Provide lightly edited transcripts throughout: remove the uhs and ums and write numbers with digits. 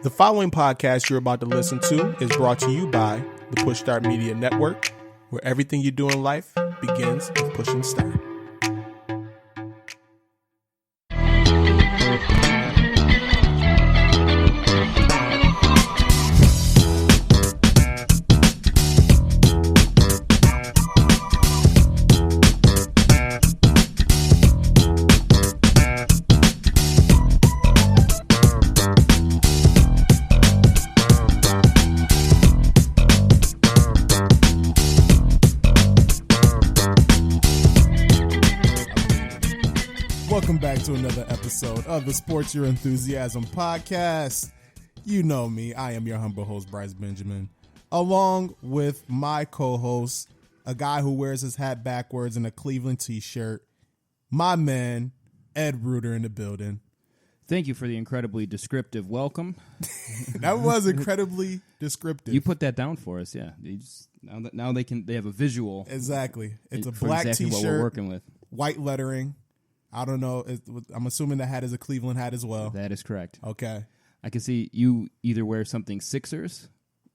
The following podcast you're about to listen to is brought to you by the Push Start Media Network, where everything you do in life begins with pushing start. Welcome back to another episode of the Sports Your Enthusiasm podcast. You know me. I am your humble host, Bryce Benjamin, along with my co-host, a guy who wears his hat backwards in a Cleveland t-shirt, my man, Ed Rueter in the building. Thank you for the incredibly descriptive welcome. That was incredibly descriptive. You put that down for us, yeah. Now they have a visual. Exactly. It's a for black exactly t-shirt, what we're working with. white lettering. I don't know. I'm assuming the hat is a Cleveland hat as well. That is correct. Okay. I can see you either wear something Sixers,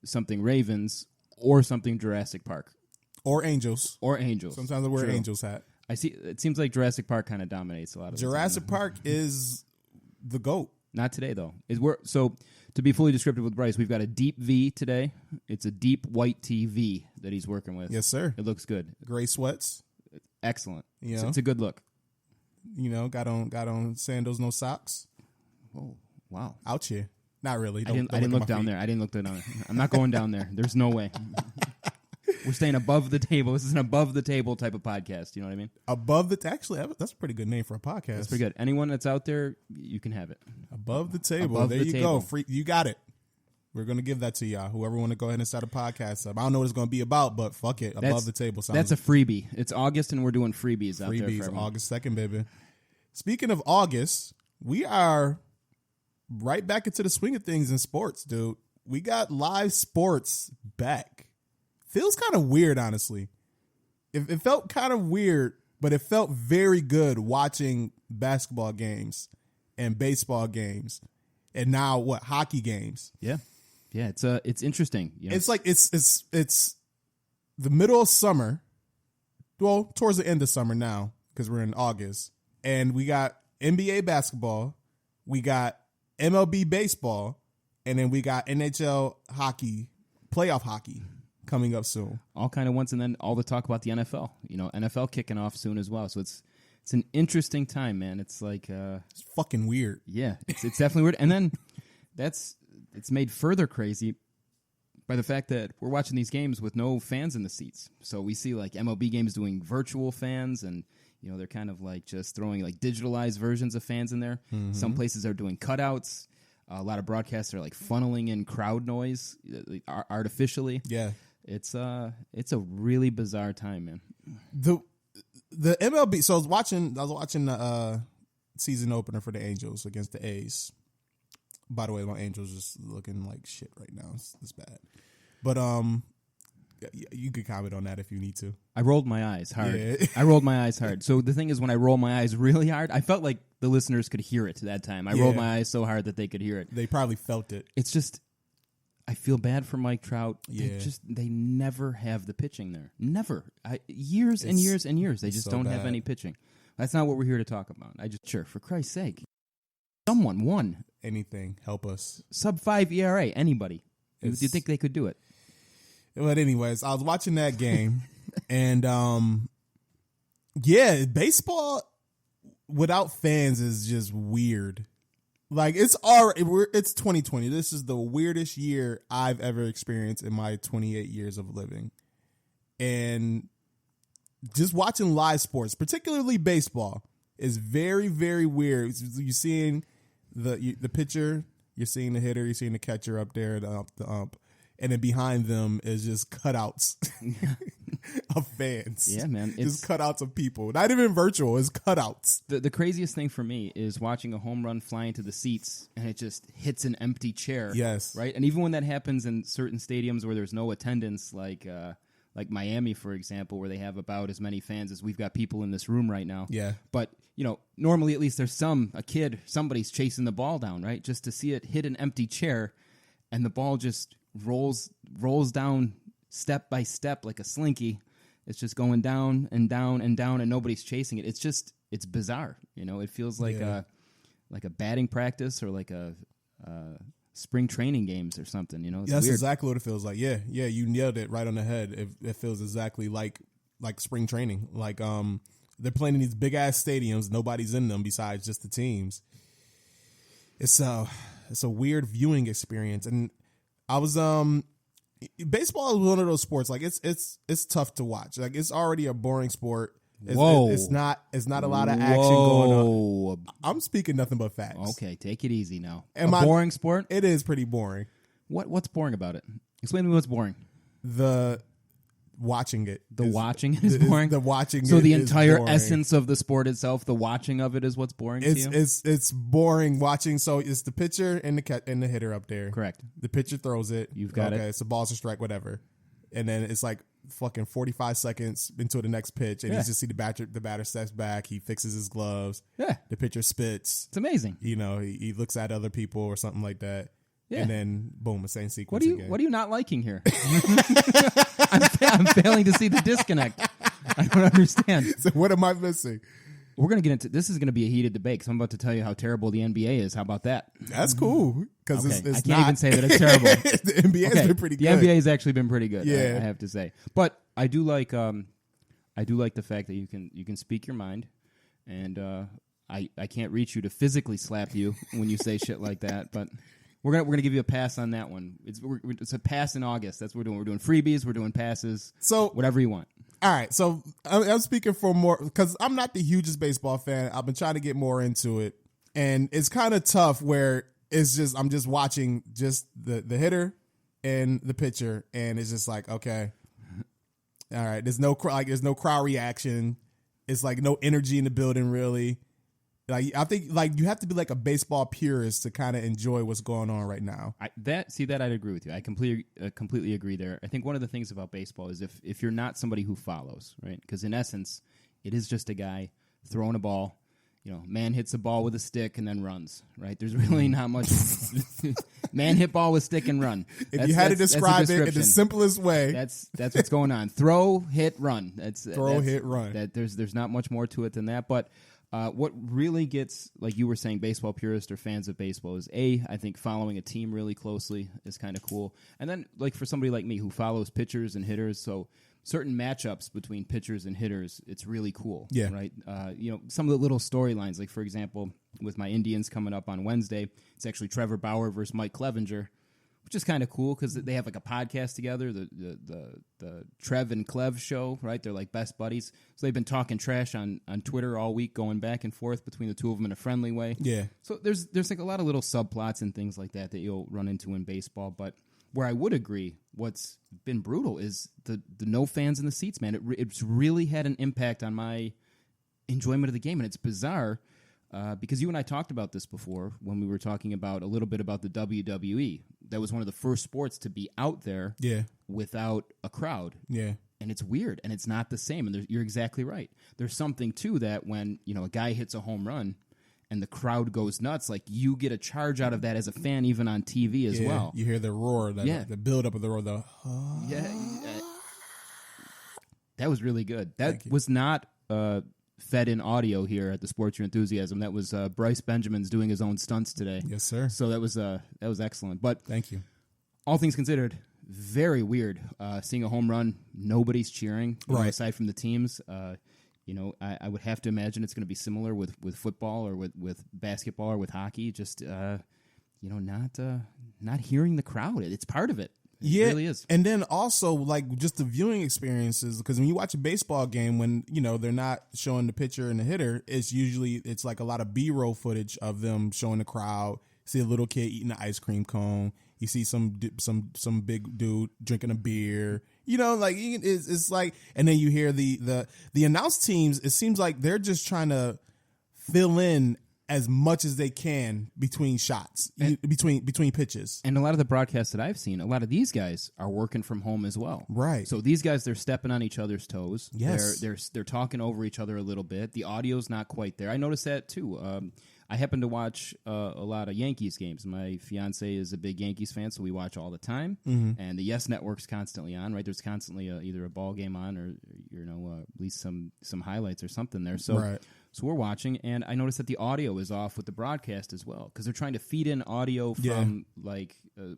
something Ravens, or something Jurassic Park. Or Angels. Sometimes I wear True. an Angels hat. I see. It seems like Jurassic Park kind of dominates a lot of Jurassic Park is the GOAT. Not today, though. So, to be fully descriptive with Bryce, we've got a deep V today. It's a deep white TV that he's working with. Yes, sir. It looks good. Gray sweats. Excellent. You know? It's a good look. You know, got on sandals, no socks. Oh, wow. Out here. Not really. I didn't look down there. I'm not going down there. There's no way. We're staying above the table. This is an above the table type of podcast. You know what I mean? Actually, that's a pretty good name for a podcast. That's pretty good. Anyone that's out there, you can have it. Above the table. Above there the you table. go. You got it. We're going to give that to y'all. Whoever want to go ahead and start a podcast up. I don't know what it's going to be about, but fuck it. Above the table sounds. That's a freebie. It's August, and we're doing freebies out there. Freebies, August 2nd, baby. Speaking of August, we are right back into the swing of things in sports, dude. We got live sports back. Feels kind of weird, honestly. It felt kind of weird, but it felt very good watching basketball games and baseball games, and now hockey games. Yeah. It's interesting. You know? It's like it's the middle of summer. Well, towards the end of summer now because we're in August, and we got NBA basketball, we got MLB baseball, and then we got NHL hockey, playoff hockey coming up soon. All kind of once, and then all the talk about the NFL. You know, NFL kicking off soon as well. So it's an interesting time, man. It's like it's fucking weird. Yeah, it's definitely weird. And then it's made further crazy by the fact that we're watching these games with no fans in the seats. So we see like MLB games doing virtual fans, and you know they're kind of like just throwing like digitalized versions of fans in there. Mm-hmm. Some places are doing cutouts. A lot of broadcasts are like funneling in crowd noise artificially. Yeah, it's a really bizarre time, man. The MLB. So I was watching the season opener for the Angels against the A's. By the way, my Angels just looking like shit right now. It's bad. But you could comment on that if you need to. I rolled my eyes hard. Yeah. I rolled my eyes hard. So the thing is, when I roll my eyes really hard, I felt like the listeners could hear it that time. I rolled my eyes so hard that they could hear it. They probably felt it. It's just, I feel bad for Mike Trout. Yeah. They never have the pitching there. Never. Years and years and years. They just so don't bad. have any pitching. That's not what we're here to talk about. Sure, for Christ's sake. Someone won. Anything. Help us. Sub-5 ERA. Anybody. Do you think they could do it? But anyways, I was watching that game, and baseball without fans is just weird. Like it's 2020. This is the weirdest year I've ever experienced in my 28 years of living, and just watching live sports, particularly baseball, is very, very weird. You're seeing the pitcher, you're seeing the hitter, you're seeing the catcher up there, the ump. And then behind them is just cutouts of fans. Yeah, man. Just cutouts of people. Not even virtual. It's cutouts. The craziest thing for me is watching a home run fly into the seats and it just hits an empty chair. Yes. Right? And even when that happens in certain stadiums where there's no attendance, like Miami, for example, where they have about as many fans as we've got people in this room right now. Yeah. But normally at least there's a kid, somebody's chasing the ball down, right? Just to see it hit an empty chair and the ball just rolls down step by step like a slinky. It's just going down and down and down and nobody's chasing it. It's bizarre. It feels like a batting practice or like a spring training games or something. That's weird. exactly what it feels like. Yeah, you nailed it right on the head. It feels exactly like spring training. Like they're playing in these big ass stadiums. Nobody's in them besides just the teams. It's a weird viewing experience, and I was baseball is one of those sports. Like it's tough to watch. Like it's already a boring sport. It's not a lot of action going on. I'm speaking nothing but facts. Okay, take it easy now. Boring sport? It is pretty boring. What's boring about it? Explain to me what's boring. The watching it. Watching it is boring? The watching so it the is entire boring. essence of the sport itself, the watching of it is what's boring to you? It's boring watching. So it's the pitcher and the hitter up there. Correct. The pitcher throws it. You've got it. Okay, it's a ball's a strike, whatever. And then it's like fucking 45 seconds into the next pitch, and you just see the batter steps back. He fixes his gloves. Yeah. The pitcher spits. It's amazing. He looks at other people or something like that. Yeah. And then boom, the same sequence again. What are you not liking here? I'm failing to see the disconnect. I don't understand. So what am I missing? We're going to get into this. Is going to be a heated debate because I'm about to tell you how terrible the NBA is. How about that? That's cool because okay. it's I can't even say that it's terrible. The NBA has been pretty good. The NBA has actually been pretty good. Yeah. I have to say. But I do like the fact that you can speak your mind, and I can't reach you to physically slap you when you say shit like that. But we're gonna give you a pass on that one. It's a pass in August. That's what we're doing. We're doing freebies. We're doing passes. So whatever you want. All right, so I'm speaking for more because I'm not the hugest baseball fan. I've been trying to get more into it, and it's kind of tough where I'm just watching just the hitter and the pitcher, and it's just like, okay, all right. There's no crowd reaction. It's like no energy in the building really. Like I think like you have to be like a baseball purist to kind of enjoy what's going on right now. That I'd agree with you. I completely agree there. I think one of the things about baseball is if you're not somebody who follows, right? Because in essence, it is just a guy throwing a ball. Man hits a ball with a stick and then runs, right? There's really not much. Man hit ball with stick and run. If you had to describe it in the simplest way, that's what's going on. Throw, hit, run. Hit, run. There's not much more to it than that, but. What really gets, like you were saying, baseball purists or fans of baseball is I think following a team really closely is kind of cool. And then, like for somebody like me who follows pitchers and hitters, so certain matchups between pitchers and hitters, it's really cool. Yeah. Right. Some of the little storylines, like for example, with my Indians coming up on Wednesday, it's actually Trevor Bauer versus Mike Clevenger, which is kind of cool because they have like a podcast together, the Trev and Clev show, right? They're like best buddies. So they've been talking trash on Twitter all week, going back and forth between the two of them in a friendly way. Yeah. So there's like a lot of little subplots and things like that you'll run into in baseball. But where I would agree, what's been brutal is the no fans in the seats, man. It's really had an impact on my enjoyment of the game, and it's bizarre. Because you and I talked about this before when we were talking about a little bit about the WWE. That was one of the first sports to be out there without a crowd. Yeah. And it's weird, and it's not the same. And you're exactly right. There's something, too, that when a guy hits a home run and the crowd goes nuts, like you get a charge out of that as a fan, even on TV as well. You hear the roar, the build-up of the roar. That was really good. That was not... fed in audio here at the Sports Your Enthusiasm. That was Bryce Benjamin's doing his own stunts today. Yes, sir. So that was excellent. But thank you. All things considered, very weird seeing a home run. Nobody's cheering, aside from the teams. I would have to imagine it's going to be similar with football or with basketball or with hockey. Just not hearing the crowd. It's part of it. It really is. And then also like just the viewing experiences, because when you watch a baseball game, when they're not showing the pitcher and the hitter, it's like a lot of B-roll footage of them showing the crowd. See a little kid eating an ice cream cone. You see some big dude drinking a beer. It's like, and then you hear the announced teams. It seems like they're just trying to fill in as much as they can between shots, between pitches. And a lot of the broadcasts that I've seen, a lot of these guys are working from home as well. Right. So these guys, they're stepping on each other's toes. Yes. They're talking over each other a little bit. The audio's not quite there. I noticed that too. I happen to watch a lot of Yankees games. My fiance is a big Yankees fan, so we watch all the time. Mm-hmm. And the Yes Network's constantly on, right? There's constantly either a ball game on or at least some highlights or something there. So, right. So we're watching, and I noticed that the audio is off with the broadcast as well because they're trying to feed in audio from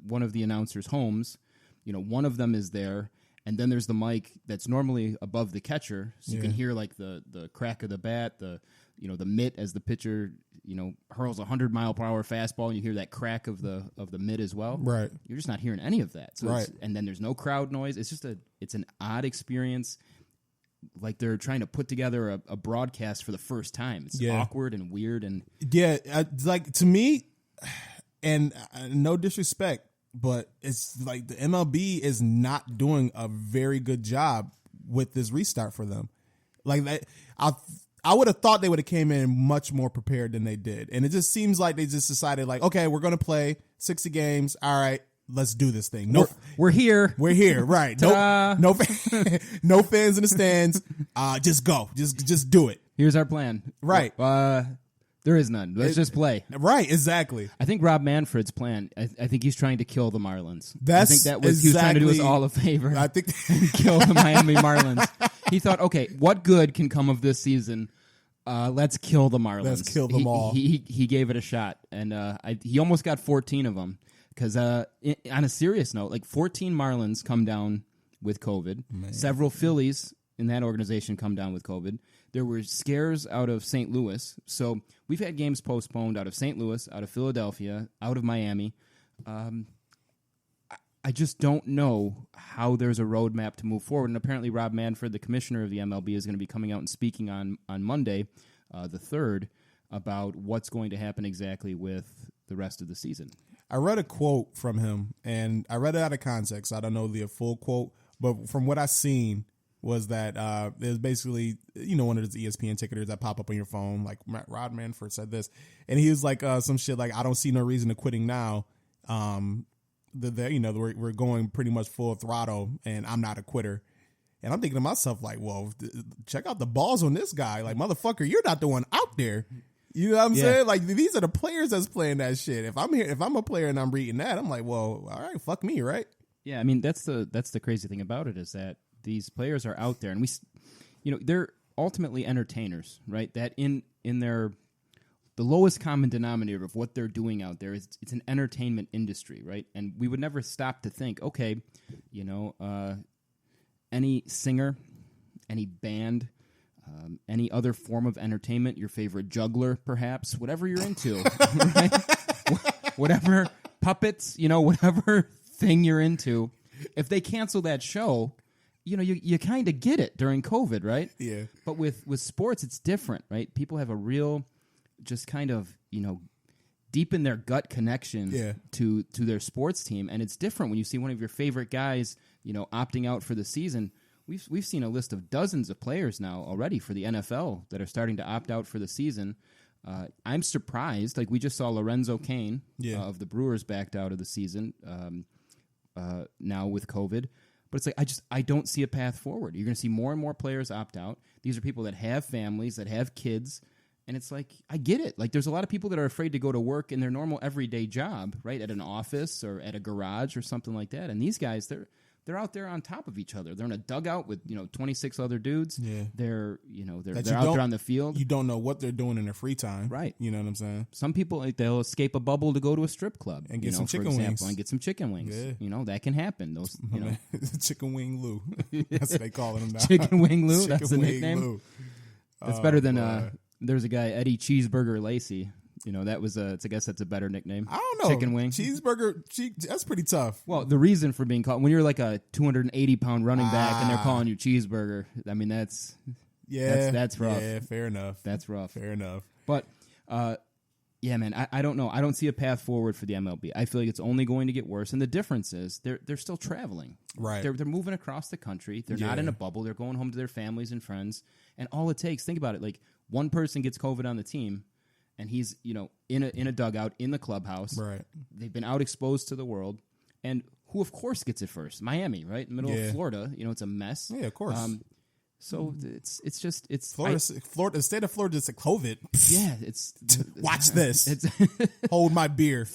one of the announcers' homes. One of them is there, and then there's the mic that's normally above the catcher, so you can hear like the crack of the bat, the mitt as the pitcher hurls a 100-mile-per-hour fastball, and you hear that crack of the mitt as well. Right. You're just not hearing any of that. So right. And then there's no crowd noise. It's just it's an odd experience. Like they're trying to put together a broadcast for the first time. It's awkward and weird and like to me, and no disrespect, but it's like the MLB is not doing a very good job with this restart for them. Like that, I would have thought they would have came in much more prepared than they did, and it just seems like they just decided like, okay, we're going to play 60 games. All right. Let's do this thing. No, we're here. We're here. Right. No, no fans in the stands. Just go. Just do it. Here's our plan. Right. There is none. Let's just play. Right. Exactly. I think Rob Manfred's plan. I think he's trying to kill the Marlins. I think that was he was trying to do us all a favor. I think and kill the Miami Marlins. He thought, okay, what good can come of this season? Let's kill the Marlins. Let's kill them all. He gave it a shot, and he almost got 14 of them. Because on a serious note, like 14 Marlins come down with COVID. Man. Several Phillies in that organization come down with COVID. There were scares out of St. Louis. So we've had games postponed out of St. Louis, out of Philadelphia, out of Miami. I just don't know how there's a roadmap to move forward. And apparently Rob Manfred, the commissioner of the MLB, is going to be coming out and speaking on Monday, the 3rd, about what's going to happen exactly with the rest of the season. I read a quote from him, and I read it out of context. I don't know the full quote, but from what I seen was that there's basically, one of those ESPN ticketers that pop up on your phone, like Rod Manfred said this, and he was like some shit like, I don't see no reason to quitting now. We're going pretty much full throttle, and I'm not a quitter. And I'm thinking to myself like, well, check out the balls on this guy. Like, motherfucker, you're not the one out there. You know what I'm saying? Like, these are the players that's playing that shit. If I'm a player and I'm reading that, I'm like, well, all right, fuck me, right? Yeah, I mean, that's the crazy thing about it is that these players are out there, and they're ultimately entertainers, right? That in the lowest common denominator of what they're doing out there is it's an entertainment industry, right? And we would never stop to think, okay, any singer, any band, any other form of entertainment, your favorite juggler, perhaps, whatever you're into, right? Whatever puppets, whatever thing you're into, if they cancel that show, you kind of get it during COVID, right? Yeah. But with sports, it's different, right? People have a real, just kind of, deep in their gut connection to their sports team, and it's different when you see one of your favorite guys, opting out for the season. We've seen a list of dozens of players now already for the NFL that are starting to opt out for the season. I'm surprised. Like, we just saw Lorenzo Cain of the Brewers backed out of the season now with COVID. But it's like, I don't see a path forward. You're going to see more and more players opt out. These are people that have families, that have kids. And it's like, I get it. Like, there's a lot of people that are afraid to go to work in their normal everyday job, right, at an office or at a garage or something like that. And these guys, they're out there on top of each other. They're in a dugout with 26 other dudes. Yeah, they're out there on the field. You don't know what they're doing in their free time, right? You know what I'm saying? Some people they'll escape a bubble to go to a strip club and get some chicken wings, and get some chicken wings. Yeah. That can happen. Those chicken wing Lou. That's what they call them now. Chicken wing Lou. That's the nickname. Lou. That's better than there's a guy Eddie Cheeseburger Lacey. I guess that's a better nickname. I don't know. Chicken wing. Cheeseburger, that's pretty tough. Well, the reason for being called, when you're like a 280-pound running back and they're calling you Cheeseburger, I mean, that's rough. Yeah, fair enough. That's rough. Fair enough. But, man, I don't know. I don't see a path forward for the MLB. I feel like it's only going to get worse. And the difference is they're still traveling. Right. They're moving across the country. They're not in a bubble. They're going home to their families and friends. And all it takes, think about it, like one person gets COVID on the team, and he's in a dugout in the clubhouse. Right. They've been out exposed to the world, and who of course gets it first? Miami, right, middle of Florida. It's a mess. Yeah, of course. So it's Florida. The state of Florida is a COVID. Yeah, it's watch this. It's Hold my beer.